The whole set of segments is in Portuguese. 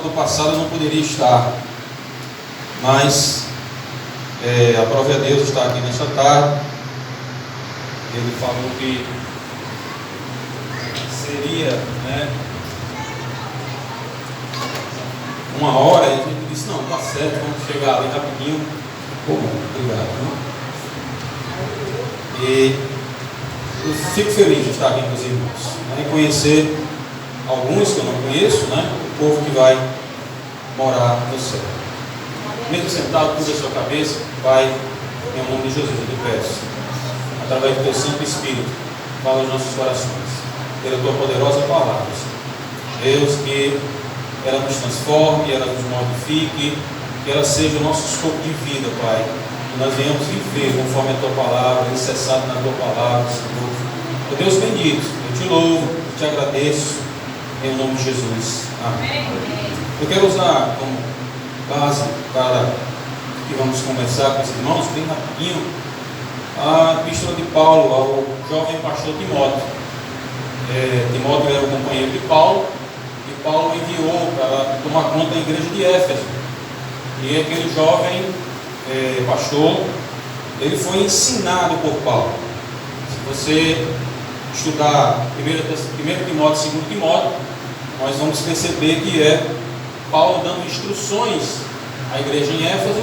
Do passado eu não poderia estar, mas aprove a Deus estar aqui nesta tarde. Ele falou que seria uma hora, e a gente disse, não, tá certo, vamos chegar ali rapidinho. Bom, obrigado. E eu fico feliz de estar aqui com os irmãos, e conhecer alguns que eu não conheço, o povo que vai morar no céu. Mesmo sentado, curva a sua cabeça, Pai, em nome de Jesus, eu te peço, através do teu Santo Espírito, fala aos nossos corações, pela tua poderosa palavra, Deus, que ela nos transforme, ela nos modifique, que ela seja o nosso escopo de vida, Pai, que nós venhamos viver conforme a tua palavra, alicerçado na tua palavra, Senhor. Ó Deus bendito, eu te louvo, eu te agradeço, em nome de Jesus. Amém. Eu quero usar como base para que vamos conversar com os irmãos, bem rapidinho, a epístola de Paulo ao jovem pastor Timóteo. Timóteo era o companheiro de Paulo, e Paulo enviou para tomar conta da igreja de Éfeso. E aquele jovem pastor, ele foi ensinado por Paulo. Se você estudar 1 Timóteo, 2 Timóteo, nós vamos perceber que é Paulo dando instruções à igreja em Éfeso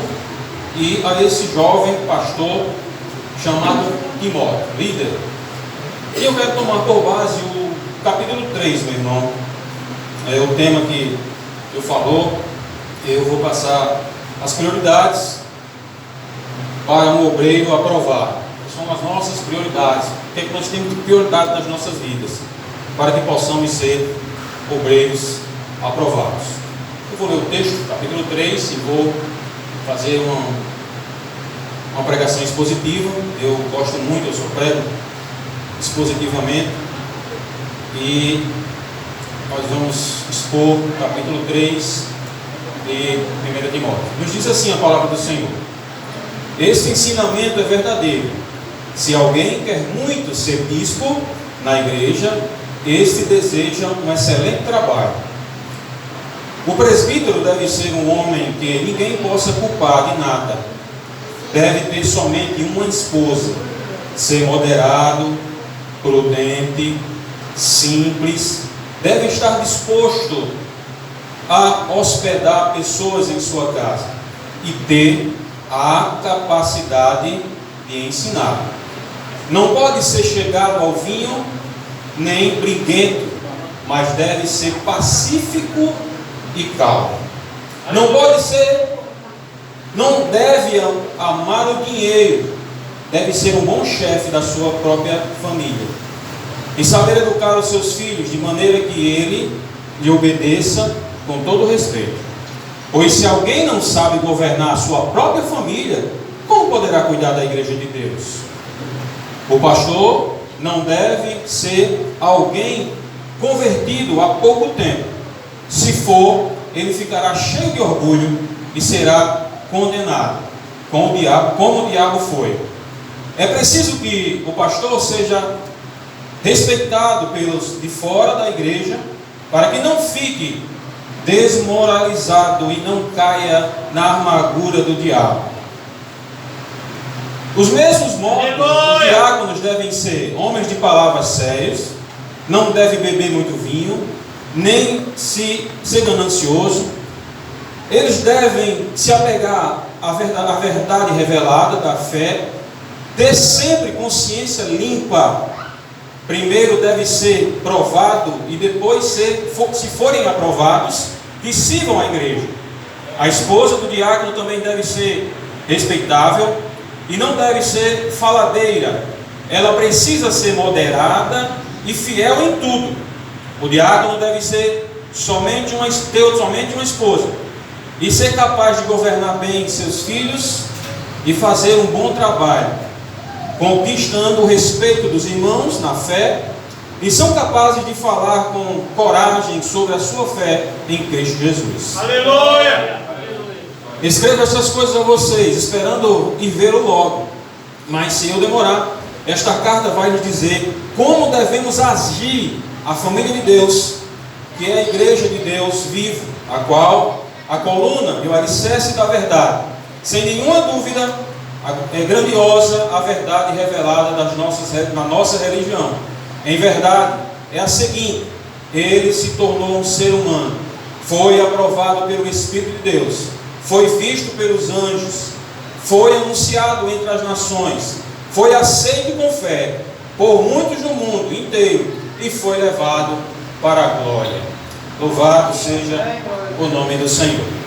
e a esse jovem pastor chamado Timóteo, líder. E eu quero tomar por base o capítulo 3, meu irmão. É o tema que eu falou. Eu vou passar as prioridades para um obreiro aprovar. São as nossas prioridades. O que é que nós temos de prioridade nas nossas vidas para que possamos ser obreiros aprovados. Eu vou ler o texto, capítulo 3, e vou fazer uma pregação expositiva. Eu gosto muito, eu só prego expositivamente, e nós vamos expor o capítulo 3 de 1 Timóteo. Nos diz assim a palavra do Senhor: este ensinamento é verdadeiro. Se alguém quer muito ser bispo na igreja, este deseja um excelente trabalho. O presbítero deve ser um homem que ninguém possa culpar de nada. Deve ter somente uma esposa, ser moderado, prudente, simples. Deve estar disposto a hospedar pessoas em sua casa e ter a capacidade de ensinar. Não pode ser chegado ao vinho nem briguento, mas deve ser pacífico e calmo. Não deve amar o dinheiro, deve ser um bom chefe da sua própria família e saber educar os seus filhos de maneira que ele lhe obedeça com todo respeito. Pois se alguém não sabe governar a sua própria família, como poderá cuidar da igreja de Deus? O pastor não deve ser alguém convertido há pouco tempo. Se for, ele ficará cheio de orgulho e será condenado, como o diabo foi. É preciso que o pastor seja respeitado pelos de fora da igreja, para que não fique desmoralizado e não caia na armadura do diabo. Os mesmos modos, os diáconos devem ser homens de palavras sérios, não devem beber muito vinho, nem ser ganancioso. Eles devem se apegar à verdade revelada da fé, ter sempre consciência limpa. Primeiro deve ser provado e depois, se forem aprovados, que sirvam a igreja. A esposa do diácono também deve ser respeitável e não deve ser faladeira. Ela precisa ser moderada e fiel em tudo. O diácono deve ser ter somente uma esposa e ser capaz de governar bem seus filhos e fazer um bom trabalho, conquistando o respeito dos irmãos na fé, e são capazes de falar com coragem sobre a sua fé em Cristo Jesus. Aleluia! Escrevo essas coisas a vocês, esperando ir vê-lo logo. Mas se eu demorar, esta carta vai nos dizer como devemos agir a família de Deus, que é a igreja de Deus vivo, a qual a coluna e o alicerce da verdade. Sem nenhuma dúvida, é grandiosa a verdade revelada na nossa religião. Em verdade, é a seguinte: ele se tornou um ser humano, foi aprovado pelo Espírito de Deus, foi visto pelos anjos, foi anunciado entre as nações, foi aceito com fé por muitos no mundo inteiro e foi levado para a glória. Louvado seja o nome do Senhor.